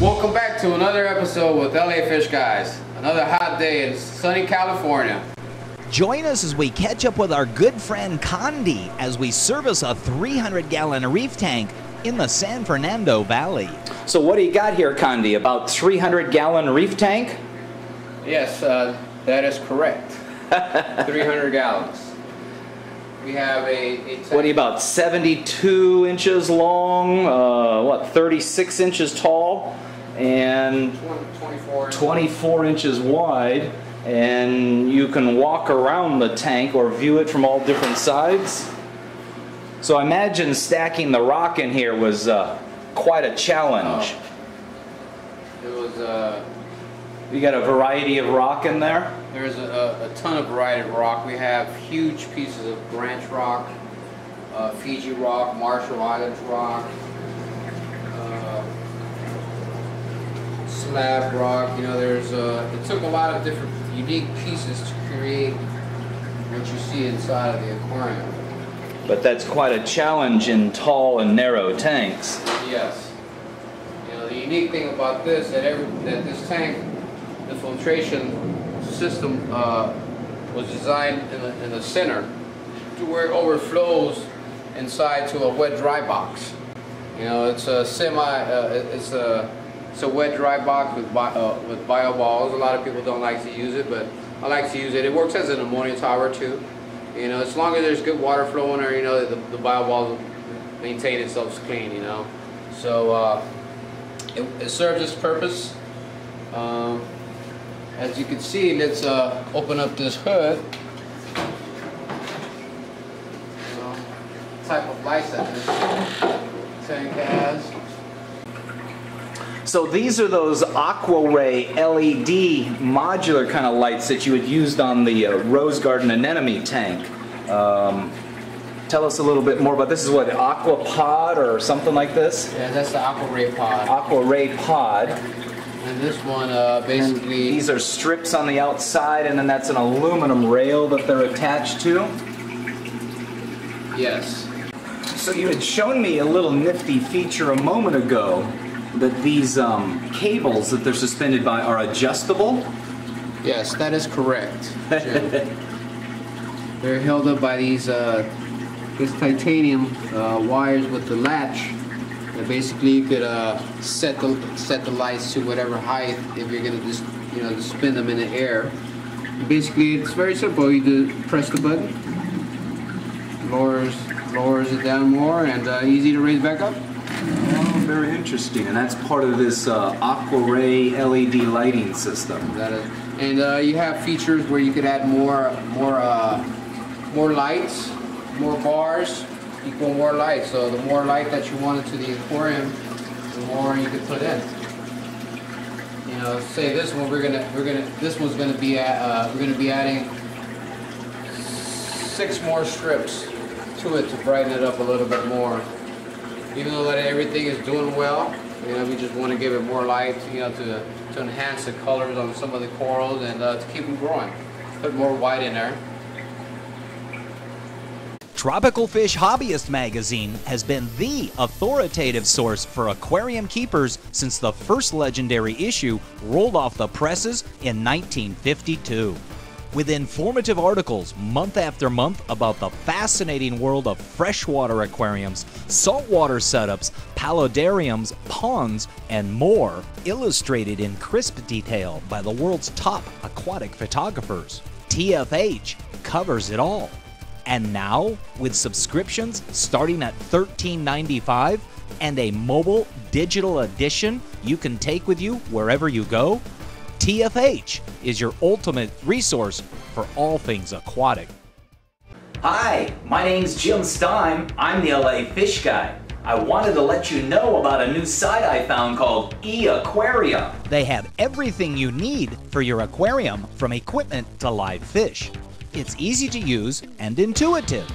Welcome back to another episode with LA Fishguys. Another hot day in sunny California. Join us as we catch up with our good friend Cande as we service a 300-gallon reef tank in the San Fernando Valley. So what do you got here, Cande? About 300-gallon reef tank? Yes, that is correct. 300 gallons. We have a tank. What are you, about 72 inches long, 36 inches tall, and 24 inches wide, and you can walk around the tank or view it from all different sides. So I imagine stacking the rock in here was quite a challenge. It was. You got a variety of rock in there? There's a ton of variety of rock. We have huge pieces of branch rock, Fiji rock, Marshall Islands rock, slab rock. You know, it took a lot of different unique pieces to create what you see inside of the aquarium. But that's quite a challenge in tall and narrow tanks. Yes. You know, the unique thing about this that this tank, the filtration system was designed in the center to where it overflows inside to a wet dry box. You know, it's a it's a wet dry box with bio balls. A lot of people don't like to use it, but I like to use it. It works as an ammonia tower too. You know, as long as there's good water flowing there, you know, the bio balls will maintain itself clean. You know, so it serves its purpose. As you can see, let's open up this hood. Type of lights that this tank has. So these are those Aquaray LED modular kind of lights that you had used on the Rose Garden Anemone tank. Tell us a little bit more about this. Is what, Aqua Pod or something like this? Yeah, that's the Aquaray Pod. Aquaray Pod. And this one basically... And these are strips on the outside, and then that's an aluminum rail that they're attached to? Yes. So you had shown me a little nifty feature a moment ago, that these cables that they're suspended by are adjustable? Yes, that is correct. They're held up by these titanium wires with the latch. And basically, you could set the lights to whatever height if you're gonna just spin them in the air. And basically, it's very simple. You just press the button, lowers it down more, and easy to raise back up. Oh, very interesting. And that's part of this Aquaray LED lighting system. That is, and you have features where you could add more lights, more bars. Equal more light. So the more light that you wanted to the aquarium, the more you could put in. You know, say this one this one's gonna be we're gonna be adding 6 more strips to it to brighten it up a little bit more. Even though that everything is doing well, you know, we just want to give it more light, you know, to enhance the colors on some of the corals and to keep them growing. Put more white in there. Tropical Fish Hobbyist magazine has been the authoritative source for aquarium keepers since the first legendary issue rolled off the presses in 1952. With informative articles month after month about the fascinating world of freshwater aquariums, saltwater setups, paludariums, ponds, and more, illustrated in crisp detail by the world's top aquatic photographers. TFH covers it all. And now, with subscriptions starting at $13.95 and a mobile digital edition you can take with you wherever you go, TFH is your ultimate resource for all things aquatic. Hi, my name's Jim Stein. I'm the LA Fish Guy. I wanted to let you know about a new site I found called Aquarium. They have everything you need for your aquarium, from equipment to live fish. It's easy to use and intuitive.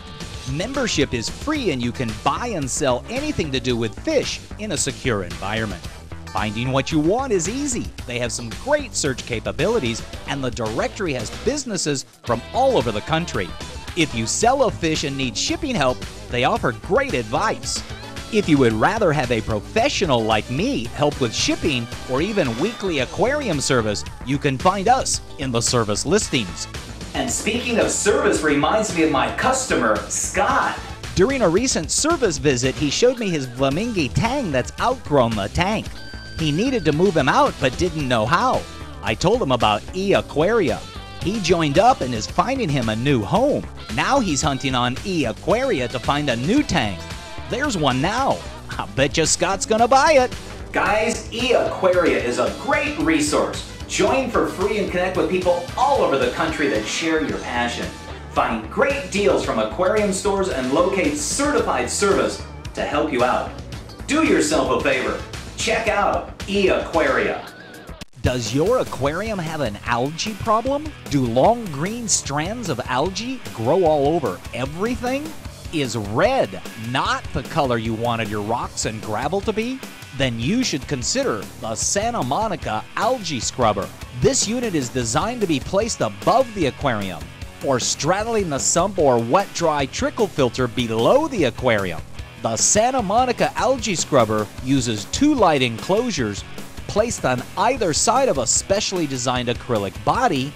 Membership is free and you can buy and sell anything to do with fish in a secure environment. Finding what you want is easy. They have some great search capabilities and the directory has businesses from all over the country. If you sell a fish and need shipping help, they offer great advice. If you would rather have a professional like me help with shipping or even weekly aquarium service, you can find us in the service listings. And speaking of service reminds me of my customer, Scott. During a recent service visit, he showed me his Flamingi tang that's outgrown the tank. He needed to move him out but didn't know how. I told him about Aquarium. He joined up and is finding him a new home. Now he's hunting on Aquaria to find a new tank. There's one now. I bet you Scott's gonna buy it. Guys, Aquaria is a great resource. Join for free and connect with people all over the country that share your passion. Find great deals from aquarium stores and locate certified service to help you out. Do yourself a favor. Check out Aquaria. Does your aquarium have an algae problem? Do long green strands of algae grow all over everything? Is red not the color you wanted your rocks and gravel to be? Then you should consider the Santa Monica Algae Scrubber. This unit is designed to be placed above the aquarium or straddling the sump or wet-dry trickle filter below the aquarium. The Santa Monica Algae Scrubber uses 2 light enclosures placed on either side of a specially designed acrylic body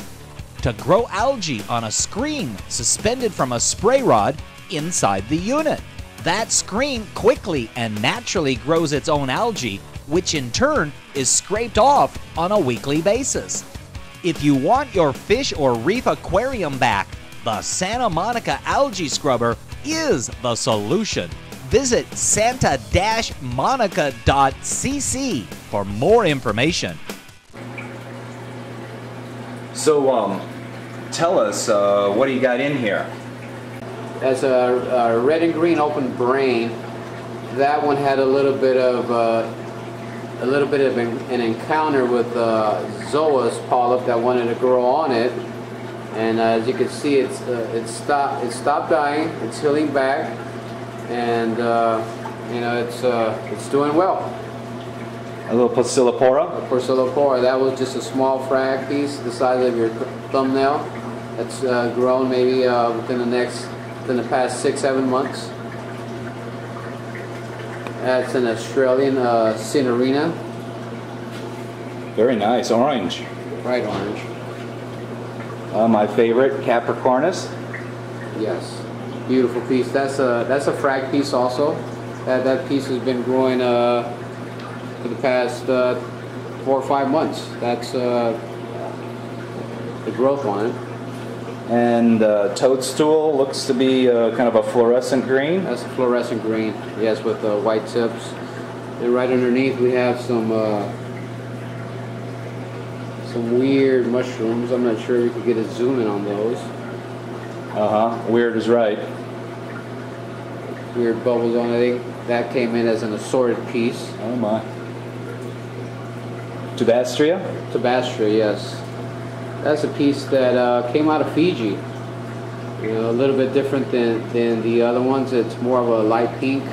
to grow algae on a screen suspended from a spray rod inside the unit. That screen quickly and naturally grows its own algae, which in turn is scraped off on a weekly basis. If you want your fish or reef aquarium back, the Santa Monica Algae Scrubber is the solution. Visit santa-monica.cc for more information. So, tell us, what do you got in here? That's a red and green open brain. That one had a little bit of an encounter with Zoa's polyp that wanted to grow on it, and as you can see, it stopped dying. It's healing back, and you know, it's doing well. A little Placillipora? Placillipora. That was just a small frag piece the size of your thumbnail. That's grown maybe within the past 6-7 months. That's an Australian Cinerina. Very nice, orange. Bright orange. My favorite, Capricornus. Yes, beautiful piece. That's a frag piece also. That piece has been growing for the past 4 or 5 months. That's the growth on it. And toadstool looks to be kind of a fluorescent green. That's a fluorescent green, yes, with white tips. And right underneath we have some weird mushrooms. I'm not sure if you could get a zoom in on those. Weird is right. Weird bubbles on it. I think that came in as an assorted piece. Oh my. Tabastria? Tabastria, yes. That's a piece that came out of Fiji. You know, a little bit different than the other ones. It's more of a light pink,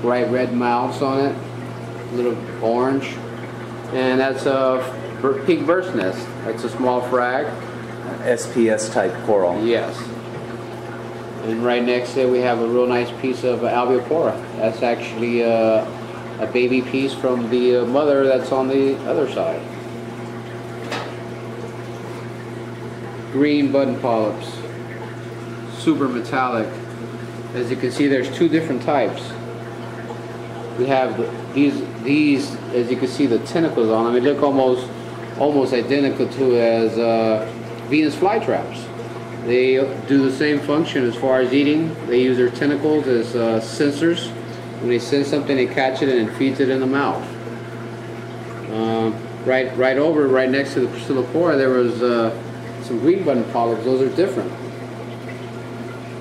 bright red mouths on it, a little orange. And that's a pink bird's nest. That's a small frag. SPS type coral. Yes. And right next to it we have a real nice piece of Albiopora. That's actually a baby piece from the mother that's on the other side. Green button polyps, super metallic. As you can see, there's 2 different types. We have these, as you can see, the tentacles on them. They look almost identical to as Venus flytraps. They do the same function as far as eating. They use their tentacles as sensors. When they sense something, they catch it and it feeds it in the mouth. Right next to the Placillipora, there was some green button polyps. Those are different.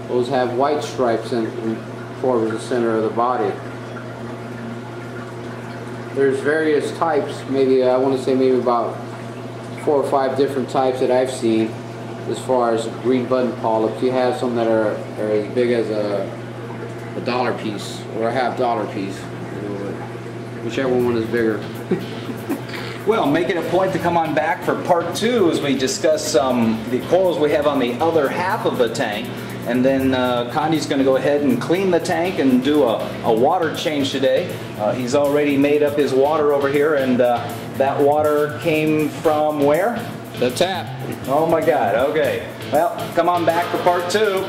Those have white stripes towards the center of the body. There's various types. Maybe I want to say maybe about 4 or 5 different types that I've seen as far as green button polyps. You have some that are as big as a dollar piece or a $half piece. You know, whichever one is bigger. Well, make it a point to come on back for part 2 as we discuss the corals we have on the other half of the tank. and then Cande's going to go ahead and clean the tank and do a water change today. He's already made up his water over here, and that water came from where? The tap. Oh my God, okay. Well, come on back for part 2.